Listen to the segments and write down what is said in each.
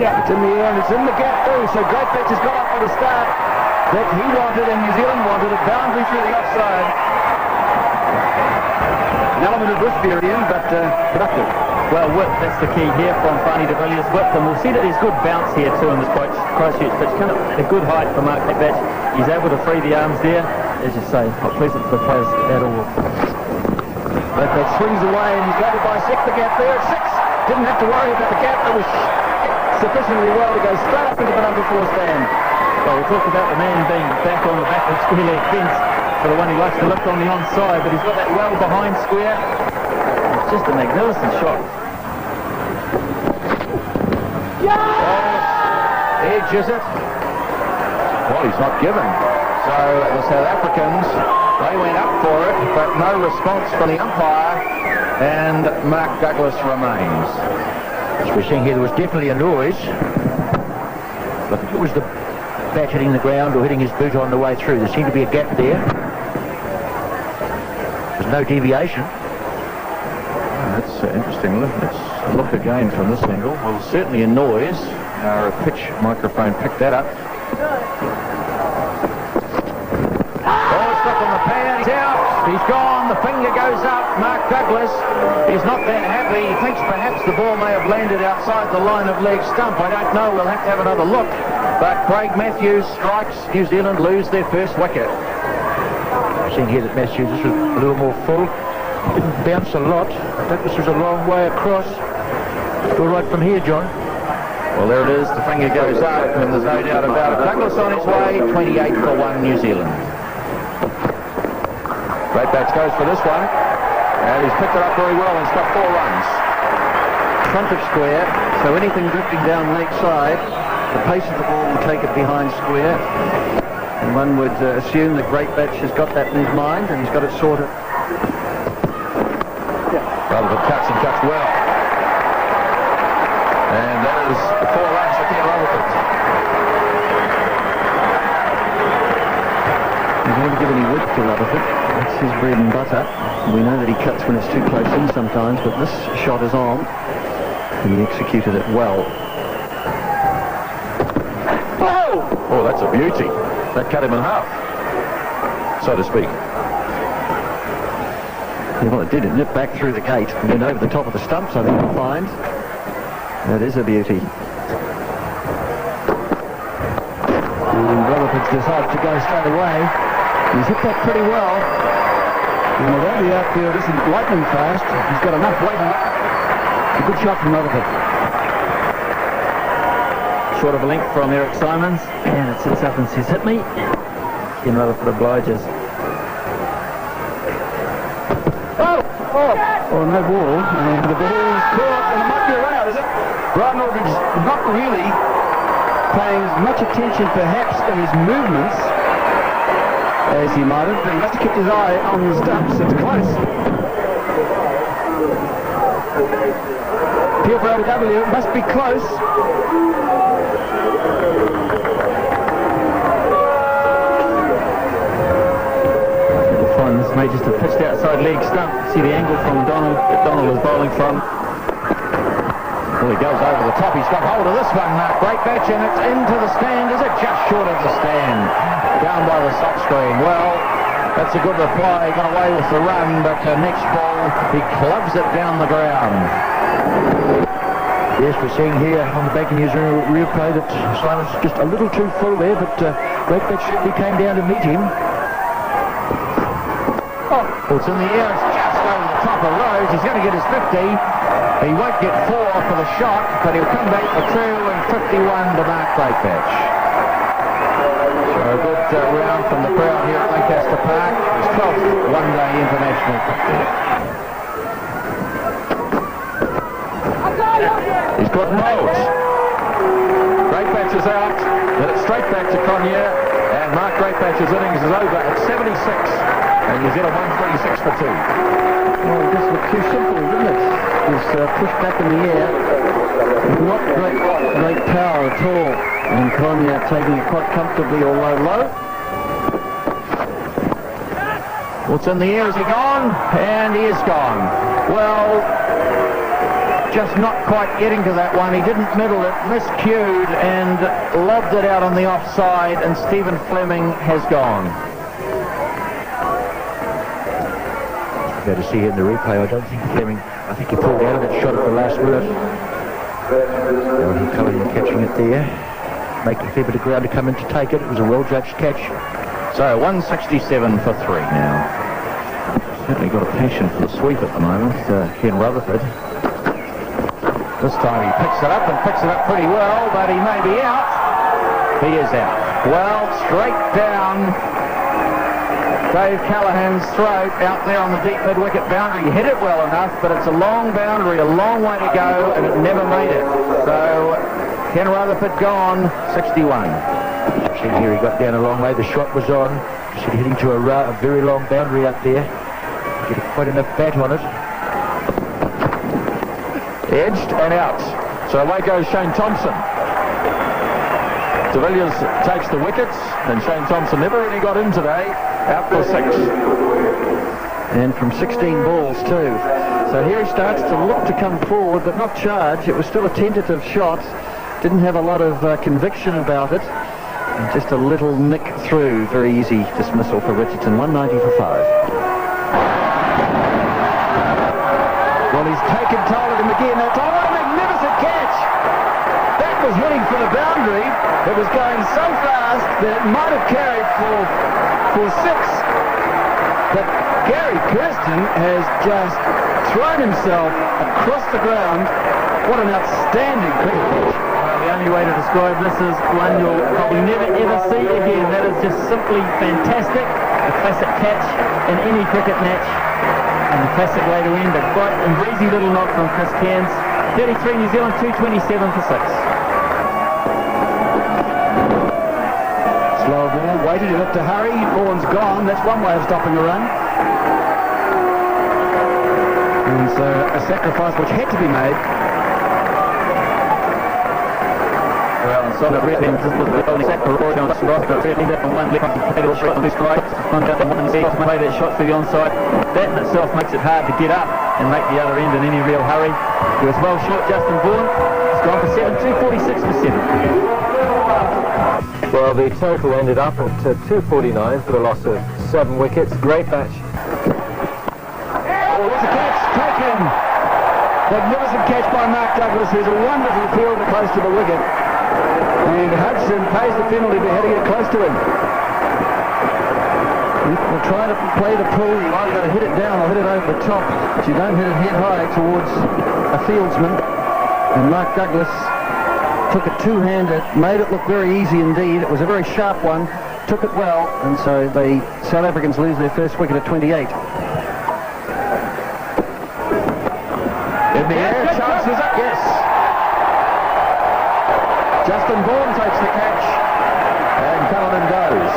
Yeah. It's in the air and it's in the gap too, so Greatbatch has got up for the start that he wanted and New Zealand wanted, a boundary through the offside. An element of risk variant, but productive. Well, width, that's the key here from Barney de Villiers, width, and we'll see that there's good bounce here too in this Christchurch pitch. Kind of a good height for Mark Greatbatch. He's able to free the arms there. As you say, not pleasant for the players at all. Greatbatch swings away and he's going to bisect the gap there at 6. Didn't have to worry about the gap. That was sufficiently well to go straight up into the number 4 stand. Well, we talked about the man being back on the backward square leg fence for the one who likes to lift on the onside, but he's got that well behind square. It's just a magnificent shot. Edges it. Well, he's not given. So the South Africans, they went up for it, but no response from the umpire, and Mark Douglas remains. As we're seeing here, there was definitely a noise. But it was the bat hitting the ground or hitting his boot on the way through. There seemed to be a gap there. There's no deviation. That's interesting. Let's look again from this angle. Well, certainly a noise. Our pitch microphone picked that up. Oh, stuck on the pan. He's out. He's gone. The finger goes up. Mark Douglas is not that happy. He thinks perhaps the ball may have landed outside the line of leg stump. I don't know. We'll have to have another look. But Craig Matthews strikes. New Zealand lose their first wicket. We're seeing here that Matthews was a little more full. Didn't bounce a lot. Douglas was a long way across. Still right from here, John. Well, there it is. The finger goes up, and there's no doubt about it. Douglas on his way. 28 for 1 New Zealand. Greatbatch goes for this one, and he's picked it up very well and got 4 runs. Front of square, so anything drifting down leg side, the pace of the ball will take it behind square. And one would assume that Greatbatch has got that in his mind, and he's got it sorted. Rutherford cuts and cuts well. And that is 4 runs for Ken Rutherford. He's never given any width to Rutherford. That's his bread and butter. We know that he cuts when it's too close in sometimes, but this shot is on. And he executed it well. Oh, that's a beauty. That cut him in half, so to speak. Yeah, well, it did. It nipped back through the gate and then over the top of the stumps, I think you'll find. That is a beauty. And Rutherford decides to go straight away. He's hit that pretty well. And although the outfield isn't lightning fast, he's got enough weight on it. A good shot from Rutherford. Short of a length from Eric Simons, and it sits up and says, hit me. Ken Rutherford obliges. Oh, no ball, and the ball is caught, and it might be a run out, is it? Brian Aldridge not really Paying as much attention perhaps to his movements as he might have, but he must have kept his eye on the stumps. It's close. Appeal for OW, it must be close. This may just have pitched outside leg stump. See the angle from Donald that Donald was bowling from. Well, he goes over the top. He's got hold of this one, Greatbatch, and it's into the stand. Is it just short of the stand? Down by the sock screen. Well, that's a good reply. He got away with the run, but next ball, he clubs it down the ground. Yes, we're seeing here on the Bank News replay that Simon's just a little too full there, but Greatbatch certainly came down to meet him. Oh, it's in the air. It's just over the top of Rose. He's going to get his 50. He won't get 4 for the shot, but he'll come back for 2 and 51 to Mark Greatbatch. So a good round from the crowd here at Lancaster Park. His 12th one-day international cricket. He's got notes. Greatbatch is out. Then it's straight back to Cronje, and Mark Greatbatch's innings is over at 76. And New Zealand 136 for 2. Well, it just looked too simple, didn't it? He's pushed back in the air. Not great power at all. And Cronje taking it quite comfortably, although low. What's in the air? Is he gone? And he is gone. Well, just not quite getting to that one. He didn't middle it, miscued, and lobbed it out on the offside, and Stephen Fleming has gone. Go to see in the replay. I don't think Fleming, I think he pulled out of that shot at the last minute. Cullinan catching it there, making a fair bit of ground to come in to take it. It was a well-judged catch. So 167 for 3 now. Certainly got a passion for the sweep at the moment, Ken Rutherford. This time he picks it up and picks it up pretty well, but he may be out. He is out. Well, straight down Dave Callahan's throat out there on the deep mid-wicket boundary. He hit it well enough, but it's a long boundary, a long way to go, and it never made it. So Ken Rutherford gone, 61. See here, he got down a long way. The shot was on. See, hitting to a very long boundary up there. Getting quite enough bat on it. Edged and out. So away goes Shane Thompson. De Villiers takes the wickets, and Shane Thompson never really got in today. Out for 6. And from 16 balls too. So here he starts to look to come forward, but not charge. It was still a tentative shot. Didn't have a lot of conviction about it. And just a little nick through. Very easy dismissal for Richardson. 190 for 5. Well, he's taken toll of him again. That's a magnificent catch. That was hitting for the boundary. It was going so fast that it might have carried for 6. But Gary Kirsten has just thrown himself across the ground. What an outstanding cricket catch. Well, the only way to describe this is one you'll probably never ever see again. That is just simply fantastic. A classic catch in any cricket match. And the classic way to end a bright and breezy little knock from Chris Cairns. 33 New Zealand, 227 for 6. Slow ball, waiting, he looked to hurry. Vaughan's gone. That's one way of stopping a run. And so a sacrifice which had to be made. Well, and so the red end just was the only set for Parore on strike, but really that from one left middle shot on the strike, one down one left, play that shot through the onside. That in itself makes it hard to get up and make the other end in any real hurry. He was well short, Justin Vaughan. He's gone for 7, 246 for 7. Well, the total ended up at 249 for the loss of 7 wickets. Greatbatch. Oh, there's a catch taken. Magnificent catch by Mark Douglas, who's a wonderful fielder close to the wicket. And Hudson pays the penalty for hitting it close to him. We'll try to play the pull. You either hit it down or hit it over the top, but you don't hit it head high towards a fieldsman. And Mark Douglas took it two-handed, made it look very easy indeed. It was a very sharp one, took it well, and so the South Africans lose their first wicket at 28. In the air, chances up, yes. Justin Vaughan takes the catch, and Cullinan goes.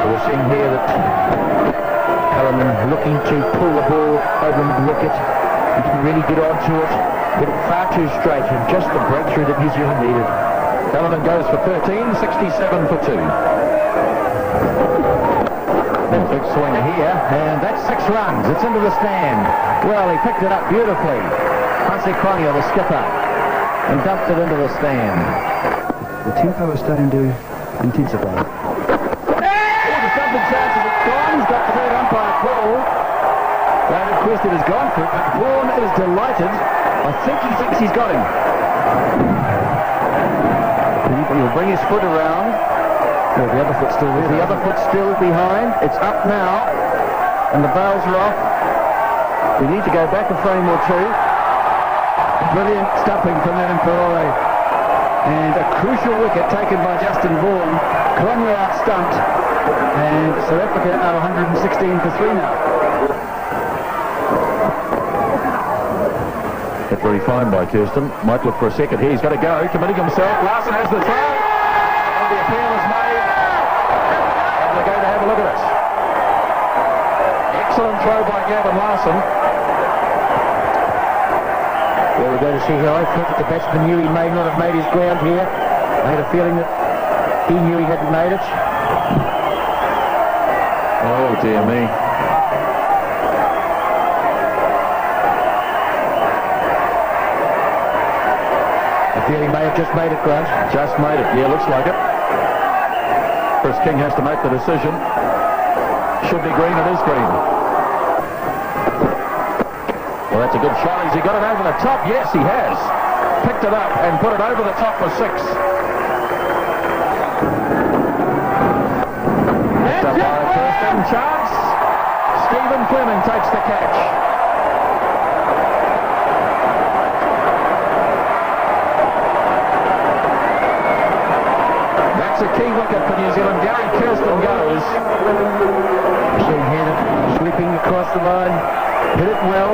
We're seeing here that Cullinan looking to pull the ball over the wicket. He didn't really get onto it. Hit it far too straight, and just the breakthrough that New Zealand needed. Cullinan goes for 13, 67 for 2. Big swinger here, and that's 6 runs. It's into the stand. Well, he picked it up beautifully. Hansie Cronje, the skipper, and dumped it into the stand. The tempo is starting to intensify. The stumping chances are gone. He's got the third umpire call. David Kirsten has gone for it, but Vaughan is delighted. I think he thinks he's got him. He'll bring his foot around. Oh, the other foot's still there. The other foot's still behind. It's up now, and the bails are off. We need to go back a frame or two. Brilliant stumping from Adam Parore. And a crucial wicket taken by Justin Vaughan. Cronje out stumped, and South Africa are 116 for 3 now. Hit very fine by Kirsten. Might look for a second here. He's got to go, committing himself. Larson has the throw. And the appeal is made. And they're going to have a look at it. Excellent throw by Gavin Larson. Well, we're going to see here. I think that the batsman knew he may not have made his ground here. I had a feeling that he knew he hadn't made it. Oh, dear me. I feel he may have just made it, Grant. Just made it. Yeah, looks like it. Chris King has to make the decision. Should be green, it is green. Well, that's a good shot. Has he got it over the top? Yes, he has. Picked it up and put it over the top for 6. That's up by Kirsten. Chance. Stephen Fleming takes the catch. That's a key wicket for New Zealand. Gary Kirsten goes. Machine headed, sweeping across the line. Hit it well.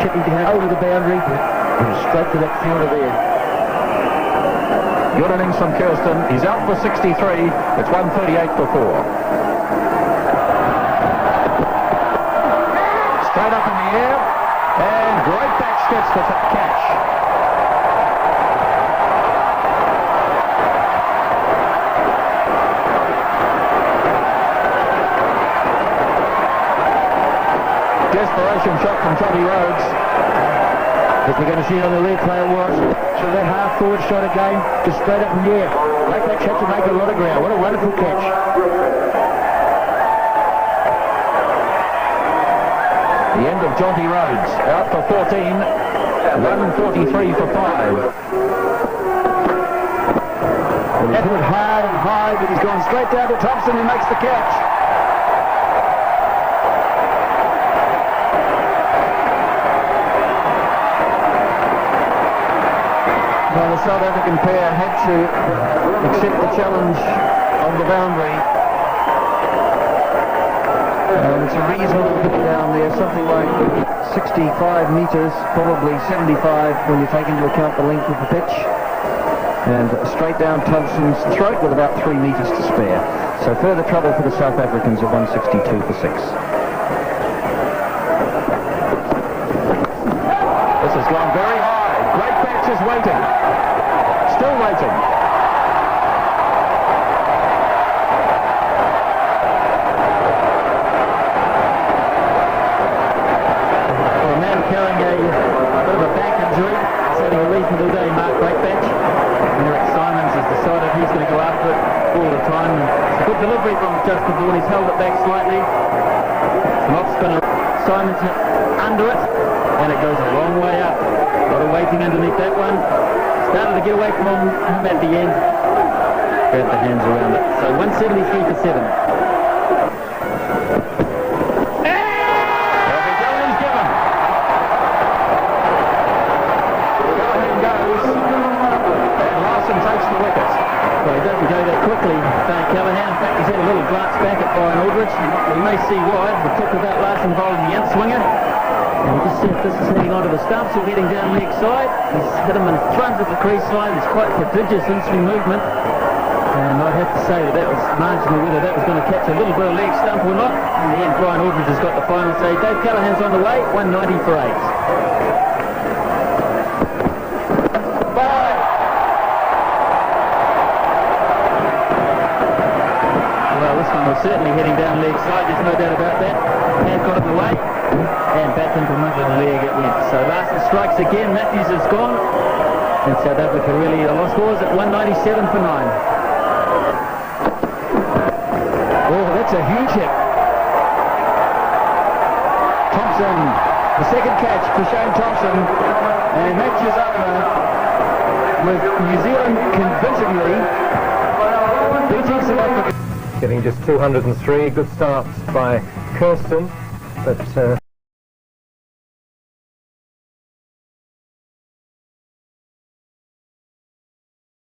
Chipping down over the boundary. And straight to that fielder there. Good innings from Kirsten. He's out for 63. It's 138 for 4. Straight up in the air. And Greatbatch gets the catch. Desperation shot from Johnny Rhodes. As we're going to see on the replay it was. So that half forward shot again, just straight up in the air. Greatbatch had to make a lot of ground. What a wonderful catch. The end of Johnny Rhodes. Out for 14. 143 for 5. Well, he's hit it hard and high, but he's gone straight down to Thompson who makes the catch. Well, the South African pair had to accept the challenge on the boundary. And it's a reasonable hit down there, something like 65 metres, probably 75 when you take into account the length of the pitch. And straight down Thompson's throat with about 3 metres to spare. So further trouble for the South Africans at 162 for 6. This has gone very high. Greatbatch is waiting. Still waiting. Well, a man carrying a bit of a back injury. He's having a reasonable day, Mark Greatbatch. Eric Simons has decided he's going to go after it all the time. It's a good delivery from Justin Vaughan. He's held it back slightly. An off spinner. Simons hit under it, and it goes a long way up. A lot of waiting underneath that one. Started to get away from him at the end. Grabbed the hands around it. So 173 for 7. You may see why. The tip of that last involving the end swinger. And we just see if this is heading onto the stumps or heading down leg side. He's hit him in front of the crease line. It's quite prodigious in-swing movement. And I'd have to say that was marginal whether that was going to catch a little bit of leg stump or not. In the end, Brian Aldridge has got the final say. Dave Callahan's on the way, 190 for 8. Certainly heading down leg side, there's no doubt about that. Hand got in the way, and back into the middle of the leg it went. So Larson strikes again, Matthews is gone, and South Africa really lost scores at 197 for 9. Oh, that's a huge hit. Thompson, the second catch for Shane Thompson, and matches over with New Zealand convincingly beating South Africa. Getting just 203. Good start by Kirsten, but